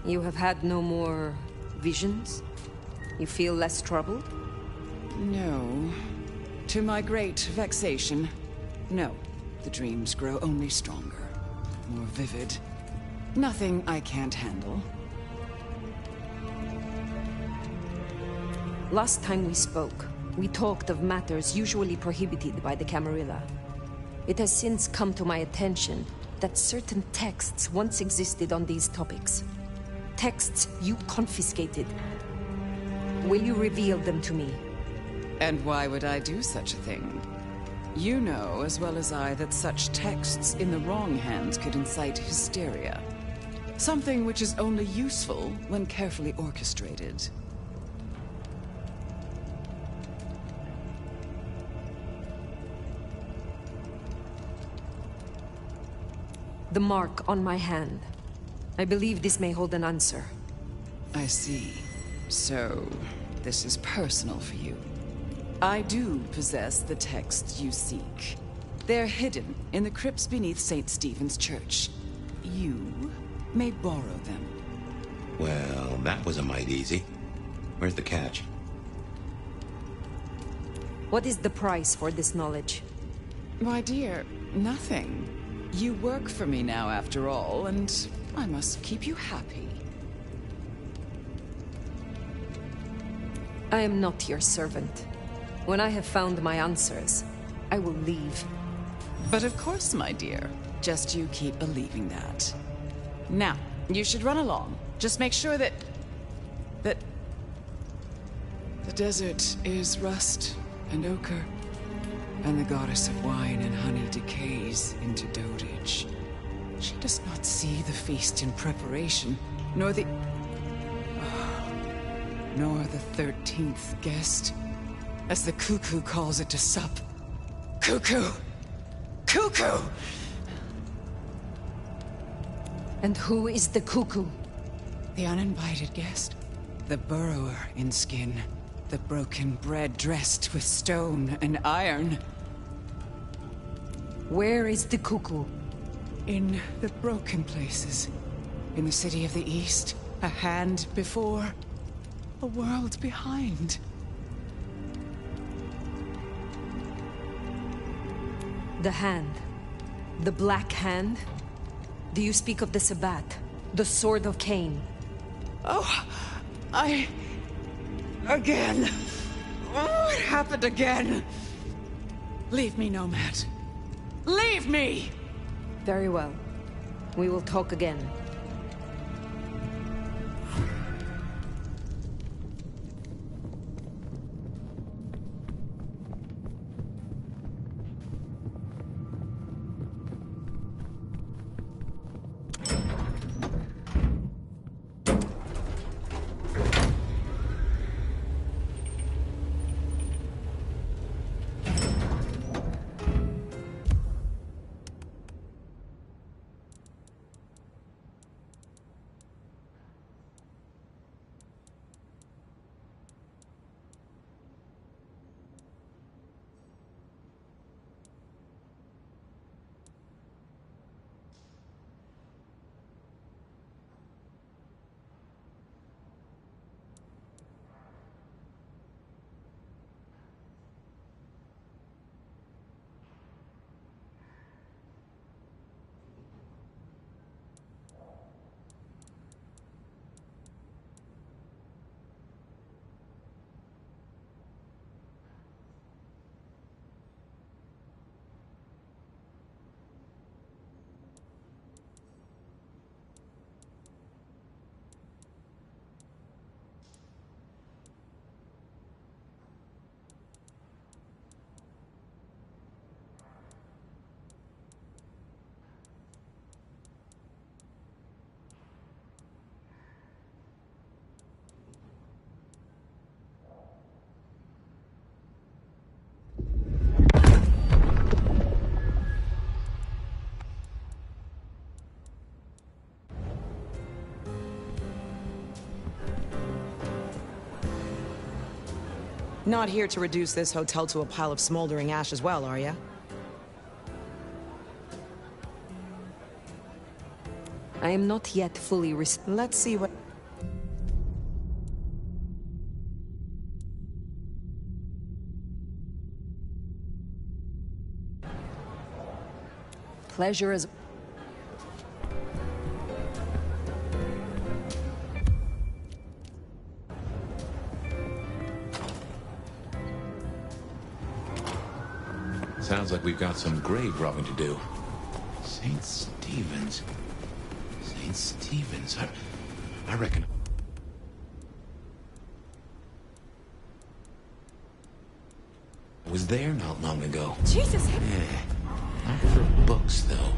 You have had no more visions? You feel less troubled? No. To my great vexation, no. The dreams grow only stronger, more vivid. Nothing I can't handle. Last time we spoke, we talked of matters usually prohibited by the Camarilla. It has since come to my attention that certain texts once existed on these topics. Texts you confiscated. Will you reveal them to me? And why would I do such a thing? You know as well as I that such texts in the wrong hands could incite hysteria. Something which is only useful when carefully orchestrated. The mark on my hand. I believe this may hold an answer. I see. So, this is personal for you. I do possess the texts you seek. They're hidden in the crypts beneath St. Stephen's Church. You may borrow them. Well, that was a mite easy. Where's the catch? What is the price for this knowledge? My dear, nothing. You work for me now, after all, and I must keep you happy. I am not your servant. When I have found my answers, I will leave. But of course, my dear. Just you keep believing that. Now, you should run along. Just make sure that the desert is rust and ochre, and the goddess of wine and honey decays into dotage. She does not see the feast in preparation, nor the 13th guest, as the cuckoo calls it to sup. Cuckoo! Cuckoo! And who is the cuckoo? The uninvited guest. The burrower in skin. The broken bread dressed with stone and iron. Where is the cuckoo? In the broken places. In the city of the East. A hand before. A world behind. The hand. The Black Hand? Do you speak of the Sabbat? The Sword of Cain? Oh, Again. Oh, it happened again. Leave me, Nomad. Leave me! Very well. We will talk again. Not here to reduce this hotel to a pile of smoldering ash as well, are ya? I am not yet fully Let's see what... Pleasure is... Sounds like we've got some grave robbing to do. St. Stephen's. St. Stephen's. I reckon... I was there not long ago. Jesus! Yeah. Not for books, though.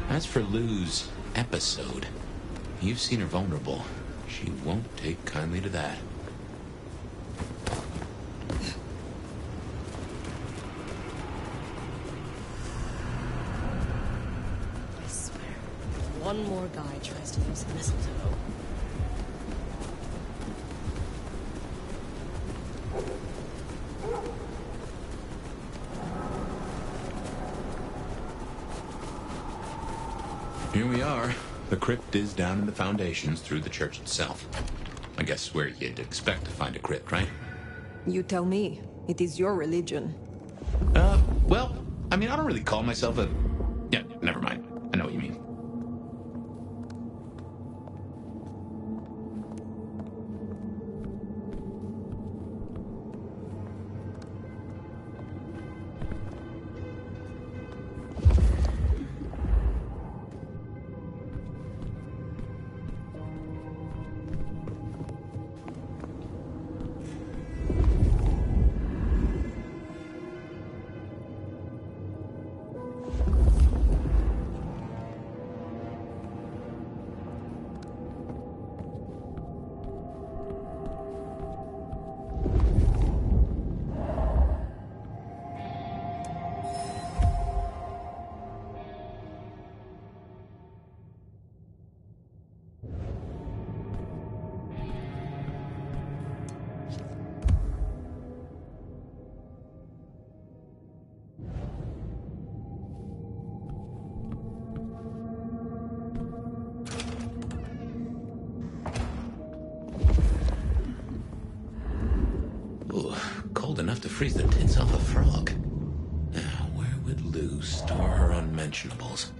As for Lou's episode, you've seen her vulnerable. She won't take kindly to that. I swear, if one more guy tries to use mistletoe. Here we are. The crypt is down in the foundations through the church itself. I guess where you'd expect to find a crypt, right? You tell me. It is your religion. Well, I mean, I don't really call myself a... Yeah, never mind. I know what you mean. Ooh, cold enough to freeze the tits off a frog. Now, where would Lou store her unmentionables?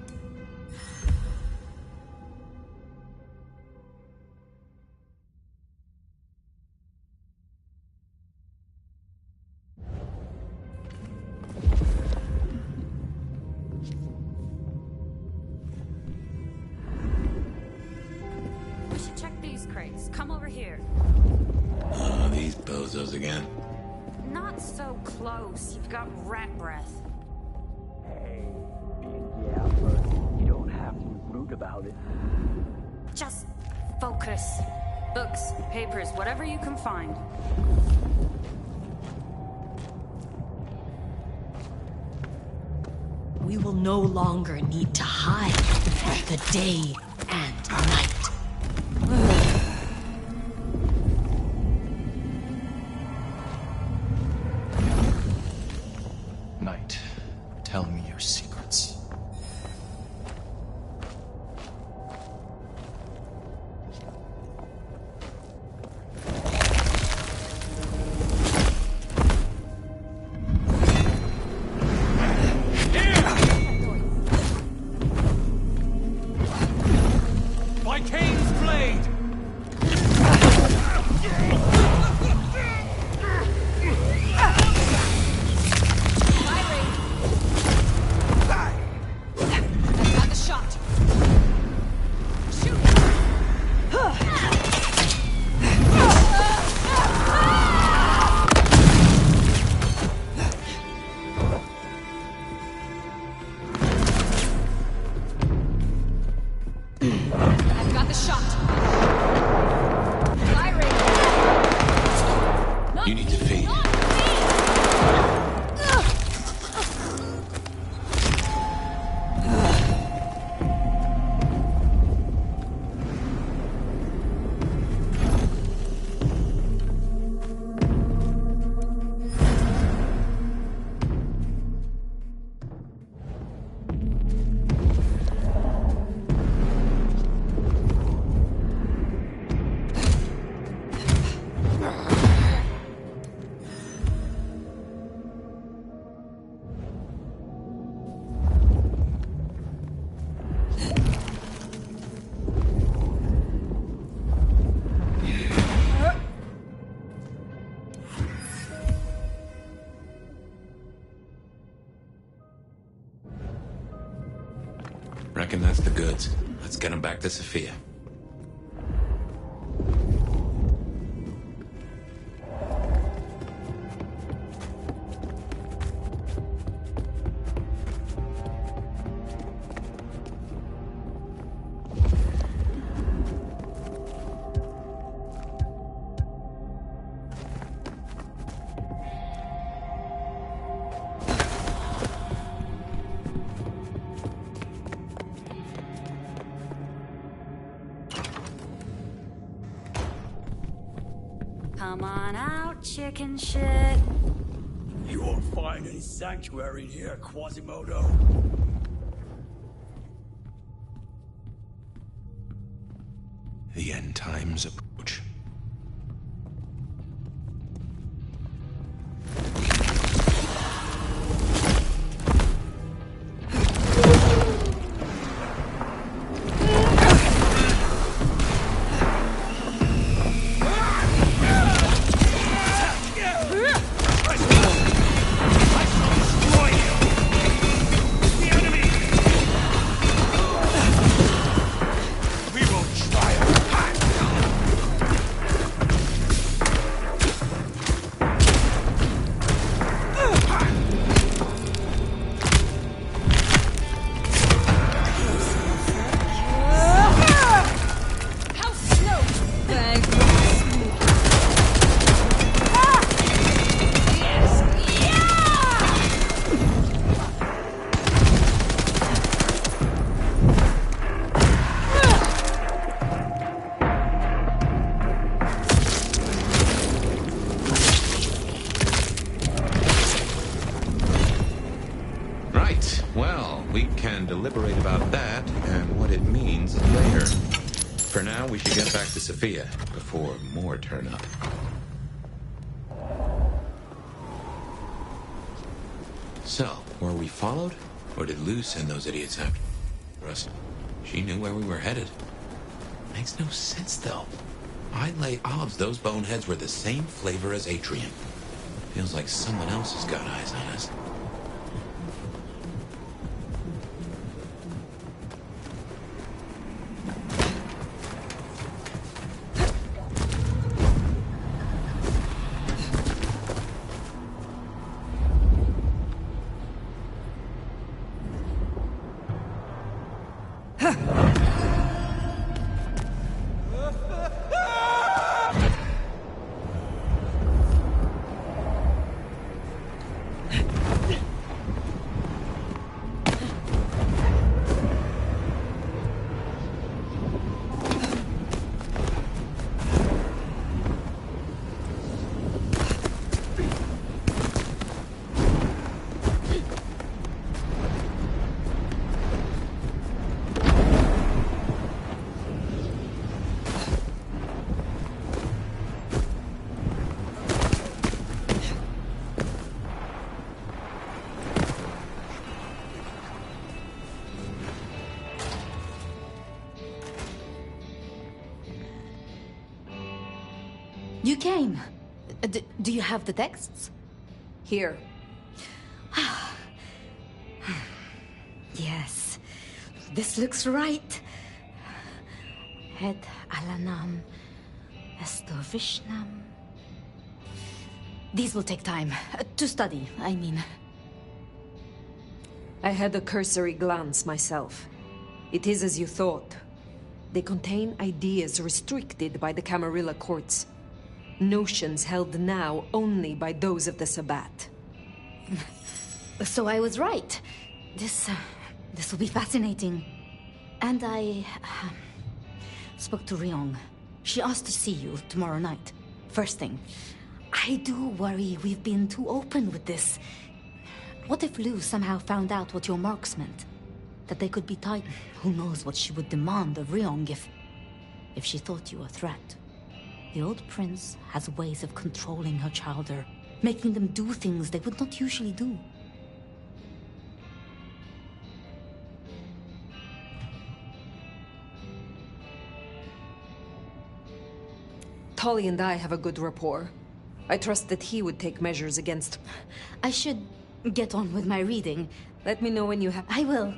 We should check these crates. Come over here. Oh, these bozos again. Not so close. You've got rat breath. Hey, yeah, but you don't have to be rude about it. Just focus. Books, papers, whatever you can find. We will no longer need to hide the day and night. Knight, tell me your secrets. By Cain's blade! I've got the shot. Shoot! I've got the shot. Firing! You need to feed. Reckon that's the goods. Let's get them back to Sophia. Come on out, chicken shit. You won't find any sanctuary here, Quasimodo. The end times approach. Well, we can deliberate about that and what it means later. For now, we should get back to Sophia before more turn up. So, were we followed? Or did Lou send those idiots after us? She knew where we were headed. Makes no sense, though. I'd lay odds those boneheads were the same flavor as Atrium. Feels like someone else has got eyes on us. You came. Do you have the texts? Here. Yes. This looks right. Het Alanam Estovishnam. These will take time. To study, I mean. I had a cursory glance myself. It is as you thought. They contain ideas restricted by the Camarilla courts. Notions held now only by those of the Sabbat. So I was right. This will be fascinating. And I spoke to Ryong. She asked to see you tomorrow night. First thing. I do worry we've been too open with this. What if Lou somehow found out what your marks meant? That they could be tied? Who knows what she would demand of Ryong if she thought you a threat. The old prince has ways of controlling her chowder, making them do things they would not usually do. Tolly and I have a good rapport. I trust that he would take measures against... I should get on with my reading. Let me know when you have... I will.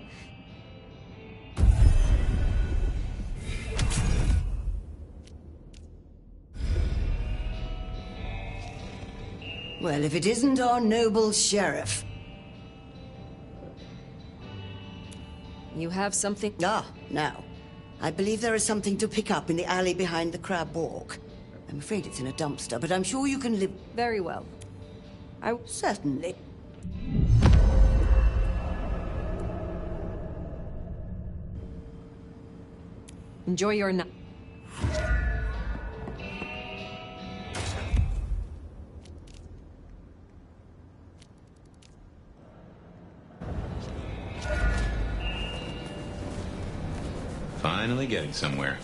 Well, if it isn't our noble sheriff. You have something? Ah, now. I believe there is something to pick up in the alley behind the Crab Walk. I'm afraid it's in a dumpster, but I'm sure you can live... Very well. Certainly. Enjoy your night. Finally getting somewhere.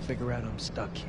Figure out I'm stuck here.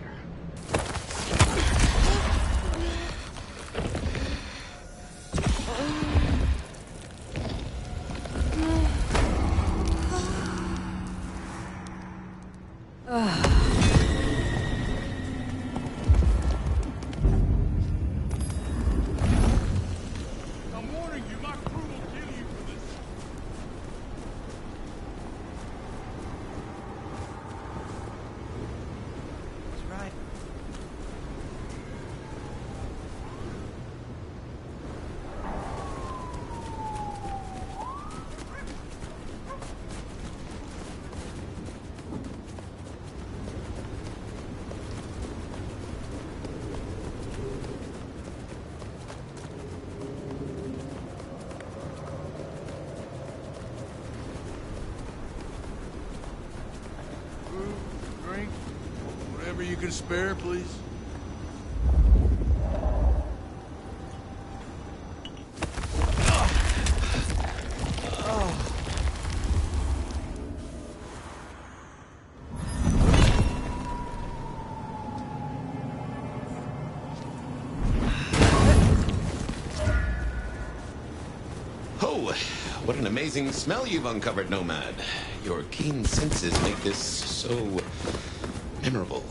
Drink, whatever you can spare, please. Oh, what an amazing smell you've uncovered, Nomad. Your keen senses make this so memorable.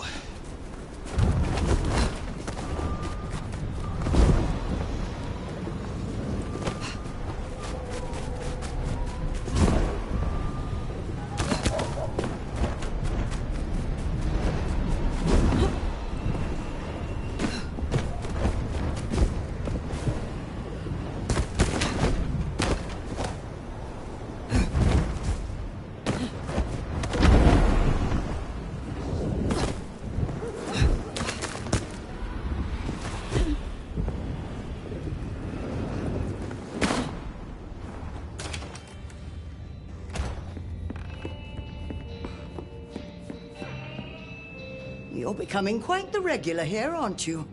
You're becoming quite the regular here, aren't you?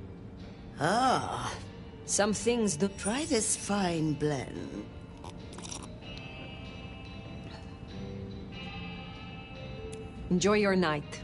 Ah. Some things do. Try this fine blend. Enjoy your night.